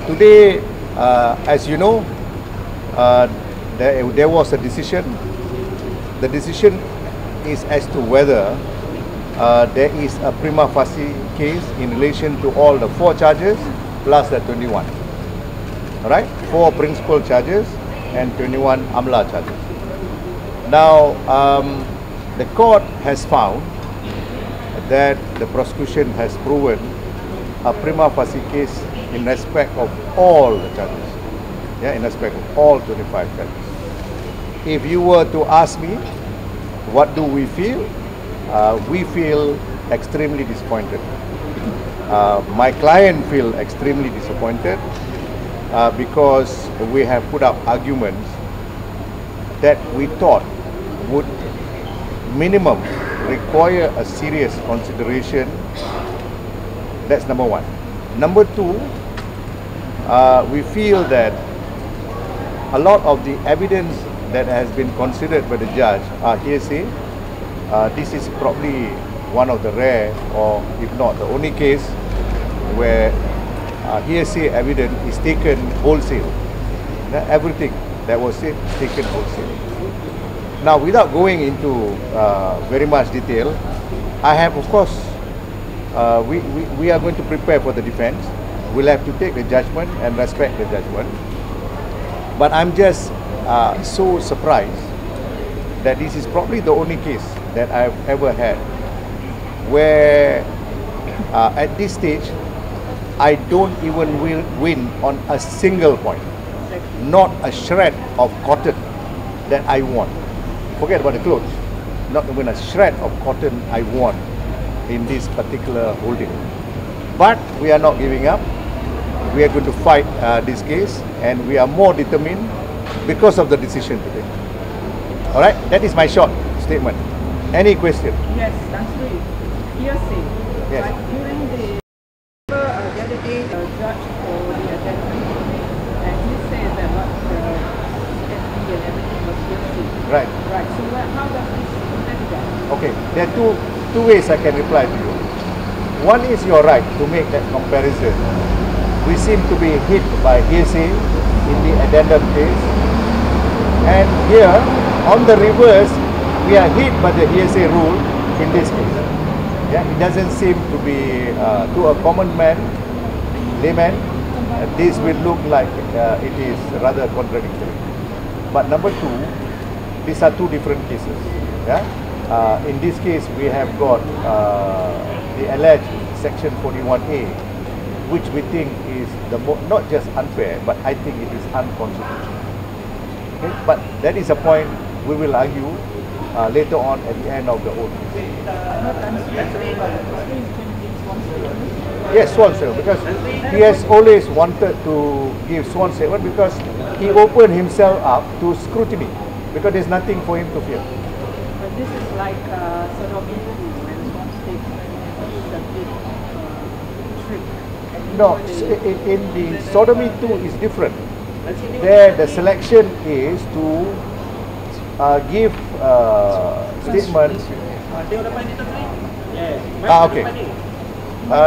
Today, as you know, there was a decision. The decision is as to whether there is a prima facie case in relation to all the 4 charges plus the 21. Alright, 4 principal charges and 21 AMLA charges. Now, the court has found that the prosecution has proven a prima facie case in respect of all the charges. In respect of all 25 charges. If you were to ask me, what do we feel? We feel extremely disappointed. My client feel extremely disappointed because we have put up arguments that we thought would minimum require a serious consideration. That's number 1. Number 2, we feel that a lot of the evidence that has been considered by the judge are hearsay. This is probably one of the rare, or if not the only case, where hearsay evidence is taken wholesale. Everything that was said is taken wholesale. Now, without going into very much detail, I have, of course, we are going to prepare for the defense. We'll have to take the judgment and respect the judgment. But I'm just so surprised that this is probably the only case that I've ever had where at this stage I don't even win on a single point, not a shred of cotton that I won. Forget about the clothes, not even a shred of cotton I won in this particular holding. But we are not giving up. We are going to fight this case, and we are more determined because of the decision today. Alright, that is my short statement. Any question? Yes, that's right. Hearsay. Yes. Like during the other day, the judge for the attendant, and he said that what the FD and everything was hearsay. Right. Right. So how does this compare to that? Okay, there are two ways I can reply to you. One is you're right to make that comparison. We seem to be hit by hearsay in the addendum case, and here on the reverse we are hit by the hearsay rule in this case. It doesn't seem to be to a common man, layman, this will look like it is rather contradictory. But number 2, these are 2 different cases. In this case we have got the alleged section 41A, which we think is not just unfair, but I think it is unconstitutional. Okay? But that is a point we will argue later on at the end of the whole case. Yes, sworn statement, because he has always wanted to give sworn statement because he opened himself up to scrutiny, because there's nothing for him to fear. But this is like sort of when sworn statement is a bit trick. No, in the sodomy 2 is different. There the selection is to give statements. Okay.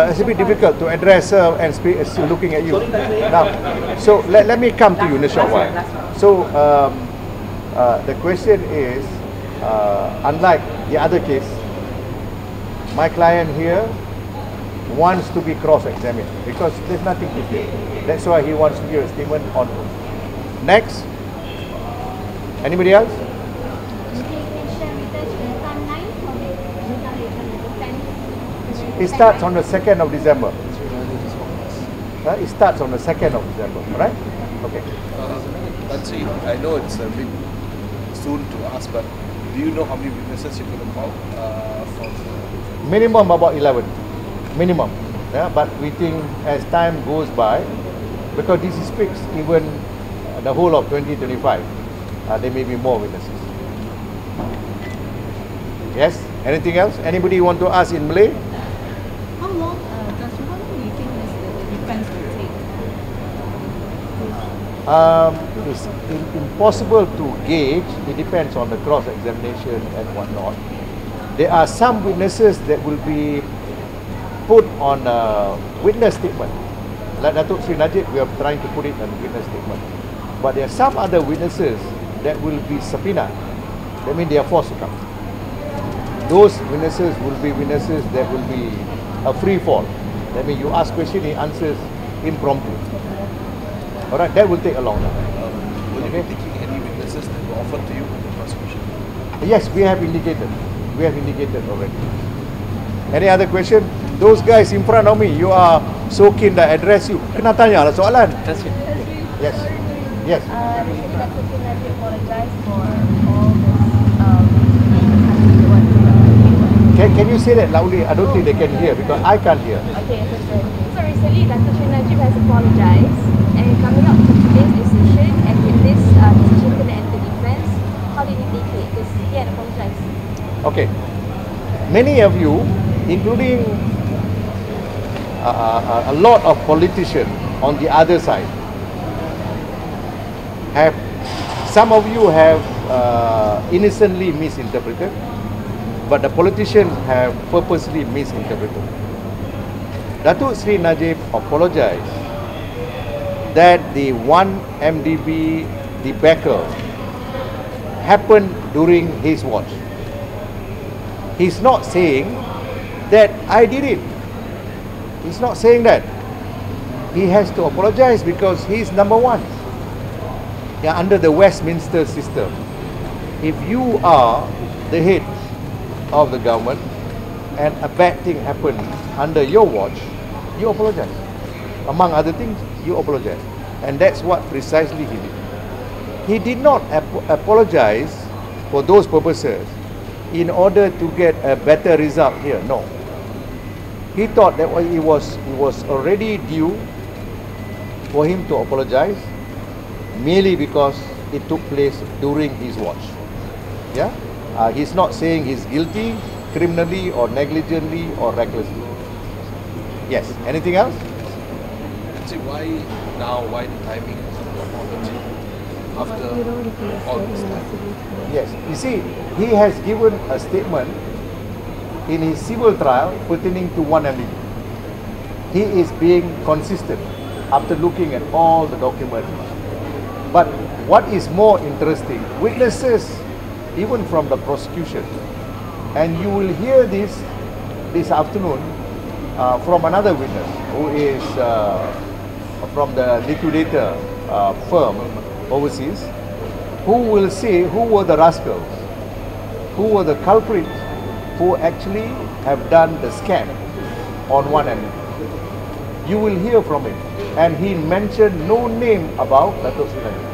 It's a bit difficult to address her and speak looking at you. Now, so let me come to you in a short while. So the question is, unlike the other case, my client here wants to be cross-examined because there's nothing to fear. That's why he wants to give a statement on oath. Next. Anybody else? It starts on the 2nd of December. It starts on the 2nd of December, right? Okay. Let's see. I know it's a bit soon to ask, but do you know how many witnesses you're going to call? Minimum about 11. Minimum. But we think as time goes by, because this is fixed even the whole of 2025, there may be more witnesses. Yes? Anything else? Anybody want to ask in Malay? How long do you think the defense will take? It's impossible to gauge. It depends on the cross-examination and whatnot. There are some witnesses that will be put on a witness statement like Datuk Sri Najib, we are trying to put it in witness statement. But there are some other witnesses that will be subpoenaed. That means they are forced to come. Those witnesses will be witnesses that will be a free fall. That means you ask question, he answers impromptu. Alright, that will take a long time. Will you be taking any witnesses that were offered to you in the prosecution? Yes, we have indicated. We have indicated already. Any other question? Those guys in front of me, you are so keen that I address you. Kena tanya lah soalan. Yes. Yes. Recently, Datuk Sri Najib apologized for all this. Can you say that loudly? I don't think they can hear because I can't hear. Okay, so recently, Datuk Sri Najib has apologized and coming up with today's decision, and with this decision to enter defense, how did you take it? Because he had apologized. Okay. Many of you, including a lot of politicians on the other side, some of you have innocently misinterpreted, but the politicians have purposely misinterpreted. Datuk Sri Najib apologized that the 1 MDB debacle happened during his watch. He's not saying that I did it. He's not saying that. He has to apologize because he's number one. Yeah, under the Westminster system, if you are the head of the government and a bad thing happened under your watch, you apologize. Among other things, you apologize. And that's what precisely he did. He did not apologize for those purposes in order to get a better result here. No. He thought that it was already due for him to apologize merely because it took place during his watch. Yeah? He's not saying he's guilty criminally or negligently or recklessly. Yes. Anything else? Let's see, why now? Why the timing of the apology after all this time? Yes. You see, he has given a statement in his civil trial pertaining to 1 MDB. He is being consistent after looking at all the documents. But what is more interesting, witnesses, even from the prosecution, and you will hear this afternoon from another witness who is from the liquidator firm overseas, who will say who were the rascals, who were the culprits who actually have done the scam on 1 MDB. You will hear from him. And he mentioned no name about Datuk Sri Najib.